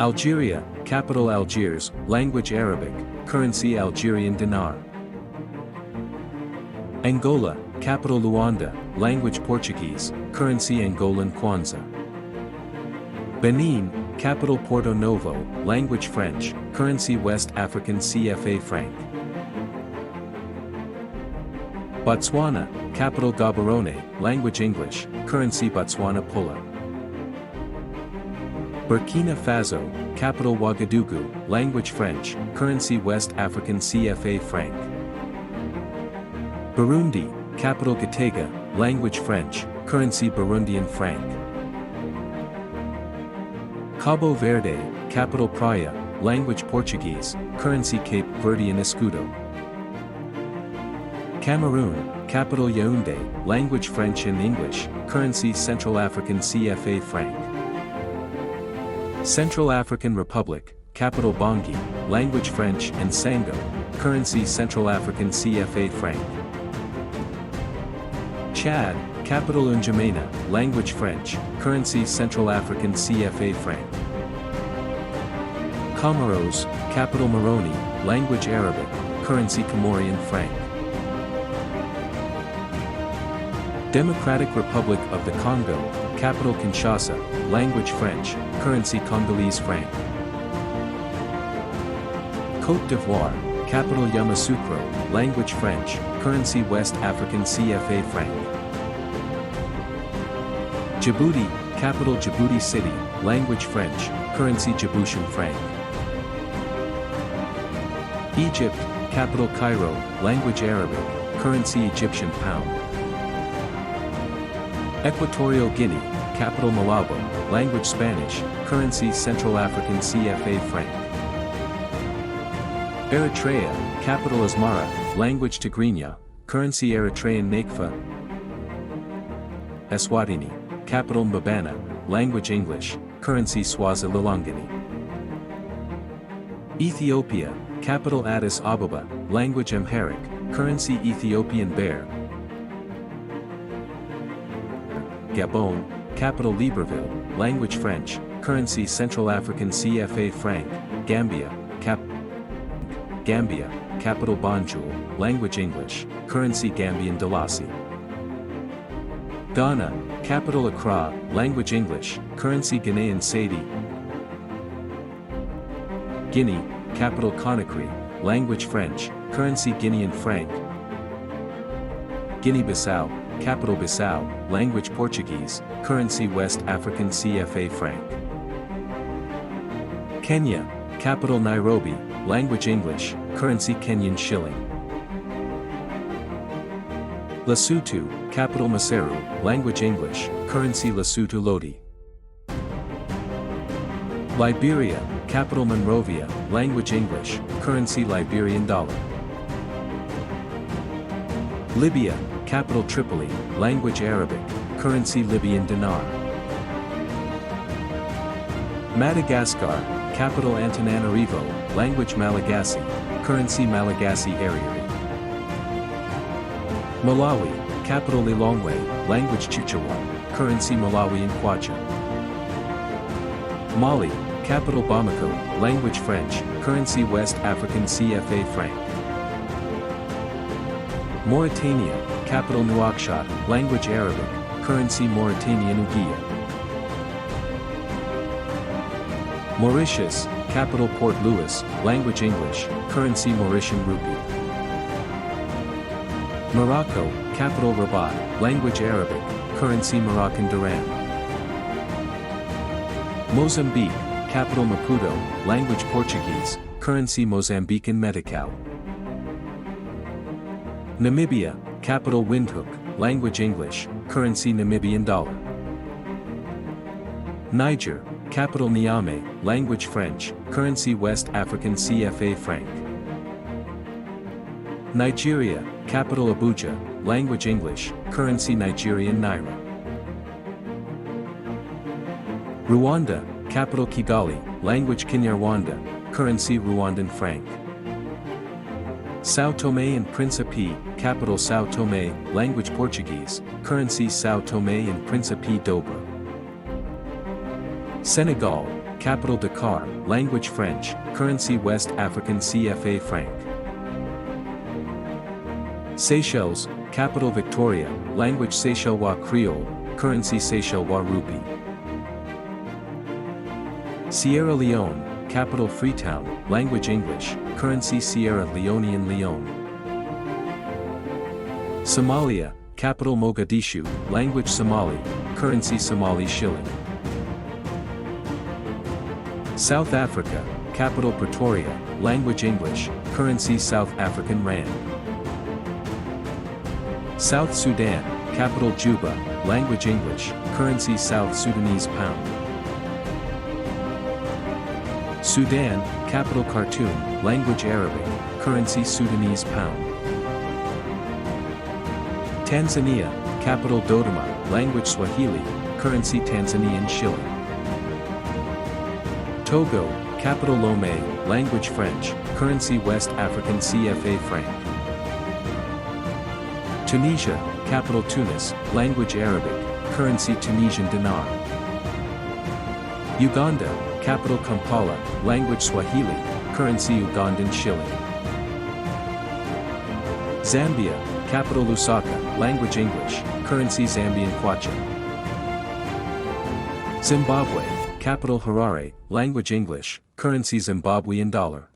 Algeria, capital Algiers, language Arabic, currency Algerian dinar. Angola, capital Luanda, language Portuguese, currency Angolan kwanza. Benin, capital Porto Novo, language French, currency West African CFA franc. Botswana, capital Gaborone, language English, currency Botswana pula. Burkina Faso, capital Ouagadougou, language French, currency West African CFA franc. Burundi, capital Gitega, language French, currency Burundian franc. Cabo Verde, capital Praia, language Portuguese, currency Cape Verdean escudo. Cameroon, capital Yaoundé, language French and English, currency Central African CFA franc. Central African Republic, capital Bangui, language French and Sango, currency Central African CFA franc. Chad, capital N'Djamena, language French, currency Central African CFA franc. Comoros, capital Moroni, language Arabic, currency Comorian franc. Democratic Republic of the Congo, capital Kinshasa, language French, currency Congolese franc. Côte d'Ivoire, capital Yamoussoukro, language French, currency West African CFA franc. Djibouti, capital Djibouti City, language French, currency Djiboutian franc. Egypt, capital Cairo, language Arabic, currency Egyptian pound. Equatorial Guinea, capital Malabo, language Spanish, currency Central African CFA franc. Eritrea, capital Asmara, language Tigrinya, currency Eritrean Nakfa. Eswatini, capital Mbabana, language English, currency Swazilandini. Ethiopia, capital Addis Ababa, language Amharic, currency Ethiopian Bear. Gabon, capital Libreville, language French, currency Central African CFA franc. Gambia, capital Banjul, language English, currency Gambian dalasi. Ghana, capital Accra, language English, currency Ghanaian cedi. Guinea, capital Conakry, language French, currency Guinean franc. Guinea-Bissau, capital Bissau, language Portuguese, currency West African CFA franc. Kenya, capital Nairobi, language English, currency Kenyan shilling. Lesotho, capital Maseru, language English, currency Lesotho Lodi. Liberia, capital Monrovia, language English, currency Liberian dollar. Libya, capital Tripoli, language Arabic, currency Libyan dinar. Madagascar, capital Antananarivo, language Malagasy, currency Malagasy Ariary. Malawi, capital Lilongwe, language Chichewa, currency Malawian Kwacha. Mali, capital Bamako, language French, currency West African CFA franc. Mauritania, capital Nouakchott, language Arabic, currency Mauritanian Uguia. Mauritius, capital Port Louis, language English, currency Mauritian rupee. Morocco, capital Rabat, language Arabic, currency Moroccan dirham. Mozambique, capital Maputo, language Portuguese, currency Mozambican Metical. Namibia, capital Windhoek, language English, currency Namibian dollar. Niger, capital Niamey, language French, currency West African CFA franc. Nigeria, capital Abuja, language English, currency Nigerian naira. Rwanda, capital Kigali, language Kinyarwanda, currency Rwandan franc. São Tomé and Príncipe, capital São Tomé, language Portuguese, currency São Tomé and Príncipe Dobra. Senegal, capital Dakar, language French, currency West African CFA franc. Seychelles, capital Victoria, language Seychellois Creole, currency Seychellois rupee. Sierra Leone, capital Freetown, language English, currency Sierra Leonean Leone. Somalia, capital Mogadishu, language Somali, currency Somali shilling. South Africa, capital Pretoria, language English, currency South African rand. South Sudan, capital Juba, language English, currency South Sudanese pound. Sudan, capital Khartoum, language Arabic, currency Sudanese pound. Tanzania, capital Dodoma, language Swahili, currency Tanzanian shilling. Togo, capital Lomé, language French, currency West African CFA franc. Tunisia, capital Tunis, language Arabic, currency Tunisian dinar. Uganda, capital Kampala, language Swahili, currency Ugandan shilling. Zambia, capital Lusaka, language English, currency Zambian kwacha. Zimbabwe, capital Harare, language English, currency Zimbabwean dollar.